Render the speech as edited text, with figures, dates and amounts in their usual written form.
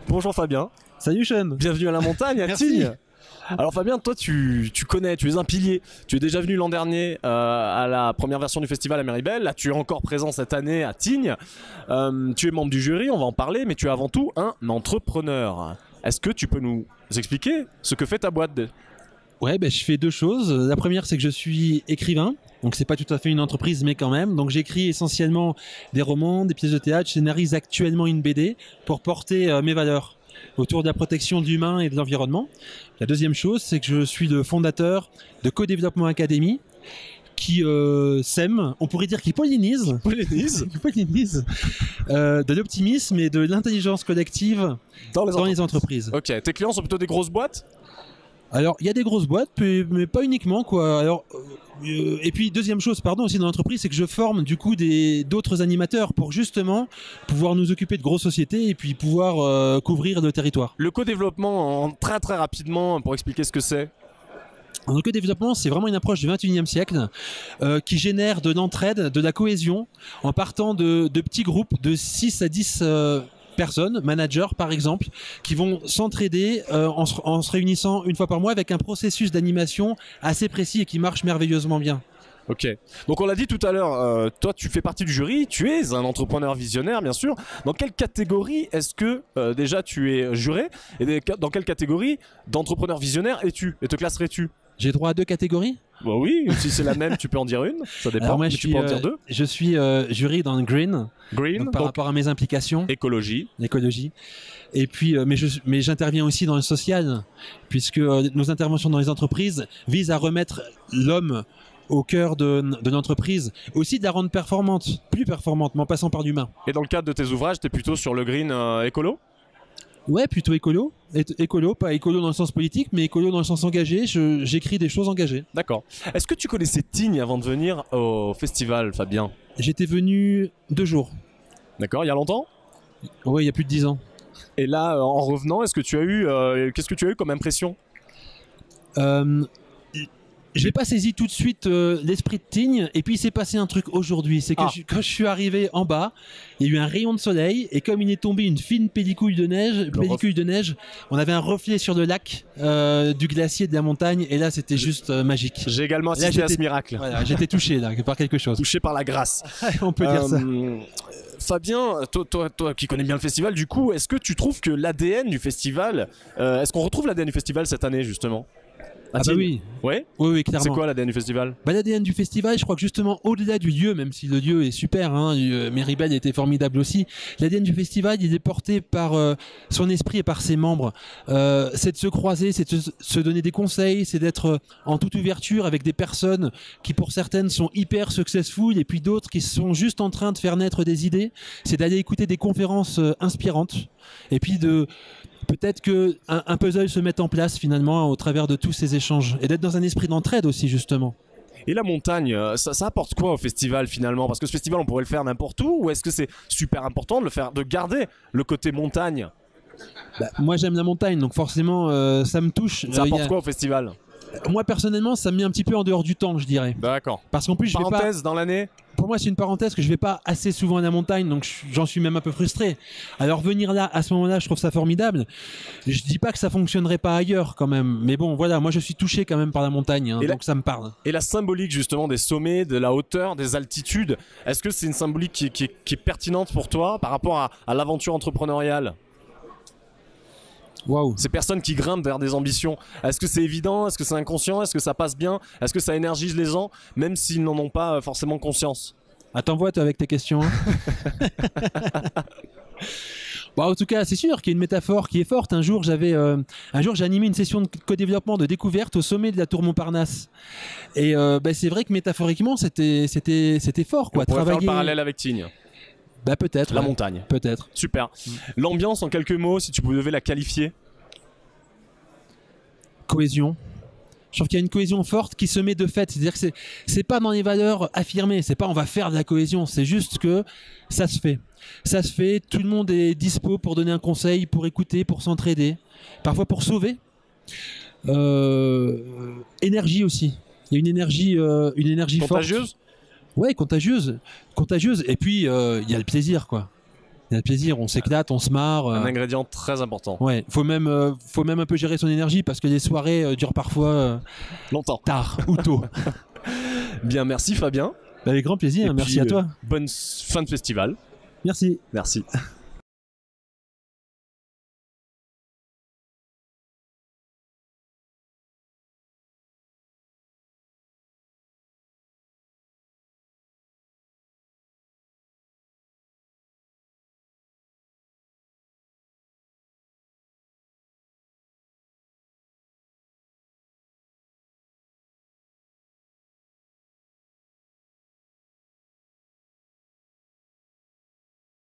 Bonjour Fabien. Salut Sean. Bienvenue à la montagne, à Tignes. Alors Fabien, toi tu connais, tu es un pilier. Tu es déjà venu l'an dernier à la première version du festival à Méribel. Là tu es encore présent cette année à Tignes. Tu es membre du jury, on va en parler, mais tu es avant tout un entrepreneur. Est-ce que tu peux nous expliquer ce que fait ta boîte? Ouais, je fais deux choses. La première, c'est que je suis écrivain. Donc c'est pas tout à fait une entreprise, mais quand même. Donc j'écris essentiellement des romans, des pièces de théâtre. Je scénarise actuellement une BD pour porter mes valeurs autour de la protection de l'humain et de l'environnement. La deuxième chose, c'est que je suis le fondateur de Co-Développement Academy, qui sème, on pourrait dire qui pollinise de l'optimisme et de l'intelligence collective dans les entreprises. Ok, tes clients sont plutôt des grosses boîtes? Alors, il y a des grosses boîtes, mais pas uniquement, quoi. Alors, et puis, deuxième chose, aussi dans l'entreprise, c'est que je forme du coup d'autres animateurs pour justement pouvoir nous occuper de grosses sociétés et puis pouvoir couvrir le territoire. Le co-développement, très très rapidement, pour expliquer ce que c'est. Donc le développement, c'est vraiment une approche du 21e siècle qui génère de l'entraide, de la cohésion, en partant de petits groupes de 6 à 10 personnes, managers par exemple, qui vont s'entraider en se réunissant une fois par mois avec un processus d'animation assez précis et qui marche merveilleusement bien. Ok, donc on l'a dit tout à l'heure, toi tu fais partie du jury, tu es un entrepreneur visionnaire bien sûr. Dans quelle catégorie est-ce que déjà tu es juré et dans quelle catégorie d'entrepreneur visionnaire es-tu et te classerais-tu? J'ai droit à deux catégories? Bah oui, si c'est la même tu peux en dire une, ça dépend. Alors moi, tu peux en dire deux. Je suis jury dans le Green, donc par rapport à mes implications. Écologie. Et puis, mais j'interviens aussi dans le social, puisque nos interventions dans les entreprises visent à remettre l'homme au cœur de l'entreprise, aussi de la rendre performante, plus performante, mais en passant par l'humain. Et dans le cadre de tes ouvrages, tu es plutôt sur le green écolo? Ouais, plutôt écolo. Écolo, pas écolo dans le sens politique, mais écolo dans le sens engagé. J'écris des choses engagées. D'accord. Est-ce que tu connaissais Tignes avant de venir au festival, Fabien? J'étais venu 2 jours. D'accord, il y a longtemps? Ouais, il y a plus de 10 ans. Et là, en revenant, est-ce que tu as eu, qu'est-ce que tu as eu comme impression? J'ai pas saisi tout de suite l'esprit de Tignes, et puis il s'est passé un truc aujourd'hui, c'est que quand je suis arrivé en bas, il y a eu un rayon de soleil, et comme il est tombé une fine pellicule de neige, on avait un reflet sur le lac du glacier de la montagne, et là c'était juste magique. J'ai également assisté à ce miracle. Voilà, j'étais touché là, par quelque chose. Touché par la grâce. On peut dire ça. Fabien, toi qui connais bien le festival, du coup, est-ce que tu trouves que l'ADN du festival, est-ce qu'on retrouve l'ADN du festival cette année justement? Ah bah oui. Ouais. Oui, clairement. C'est quoi l'ADN du festival? L'ADN du festival, je crois que justement au-delà du lieu, même si le lieu est super, Méribel était formidable aussi, l'ADN du festival, il est porté par son esprit et par ses membres. C'est de se croiser, c'est de se donner des conseils, c'est d'être en toute ouverture avec des personnes qui pour certaines sont hyper successful et puis d'autres qui sont juste en train de faire naître des idées. C'est d'aller écouter des conférences inspirantes et puis de peut-être qu'un puzzle se mette en place finalement au travers de tous ces échanges et d'être dans un esprit d'entraide aussi justement. Et la montagne, ça apporte quoi au festival finalement? Parce que ce festival on pourrait le faire n'importe où, ou est-ce que c'est super important de le faire, de garder le côté montagne? Moi j'aime la montagne donc forcément ça me touche. Ça apporte quoi au festival? Moi personnellement ça me met un petit peu en dehors du temps je dirais. D'accord. Parce qu'en plus je vais pas... Parenthèse dans l'année? Pour moi c'est une parenthèse que je vais pas assez souvent à la montagne donc j'en suis même un peu frustré. Alors venir là à ce moment-là je trouve ça formidable. Je dis pas que ça fonctionnerait pas ailleurs quand même. Mais bon voilà, moi je suis touché quand même par la montagne donc ça me parle. Et la symbolique justement des sommets, de la hauteur, des altitudes, est-ce que c'est une symbolique qui est pertinente pour toi par rapport à l'aventure entrepreneuriale? Waouh. Ces personnes qui grimpent vers des ambitions, est-ce que c'est évident? Est-ce que c'est inconscient? Est-ce que ça passe bien? Est-ce que ça énergise les gens, même s'ils n'en ont pas forcément conscience? Attends-moi toi avec tes questions. En tout cas, c'est sûr qu'il y a une métaphore qui est forte. Un jour, j'ai animé une session de co-développement de découverte au sommet de la tour Montparnasse. Et c'est vrai que métaphoriquement, c'était fort, quoi. On pourrait faire le parallèle avec Tignes. Peut-être. La montagne. Peut-être. Super. L'ambiance, en quelques mots, si tu devais la qualifier? Cohésion. Je trouve qu'il y a une cohésion forte qui se met de fait. C'est-à-dire que c'est pas dans les valeurs affirmées. C'est pas on va faire de la cohésion. C'est juste que ça se fait. Ça se fait. Tout le monde est dispo pour donner un conseil, pour écouter, pour s'entraider. Parfois pour sauver. Énergie aussi. Il y a une énergie contagieuse. Ouais, contagieuse. Et puis, il y a le plaisir, quoi. Il y a plaisir, on s'éclate, on se marre. Un ingrédient très important. Ouais, faut même un peu gérer son énergie parce que les soirées durent parfois longtemps, tard ou tôt. Bien, merci Fabien. Avec grand plaisir, merci à toi. Bonne fin de festival. Merci. Merci.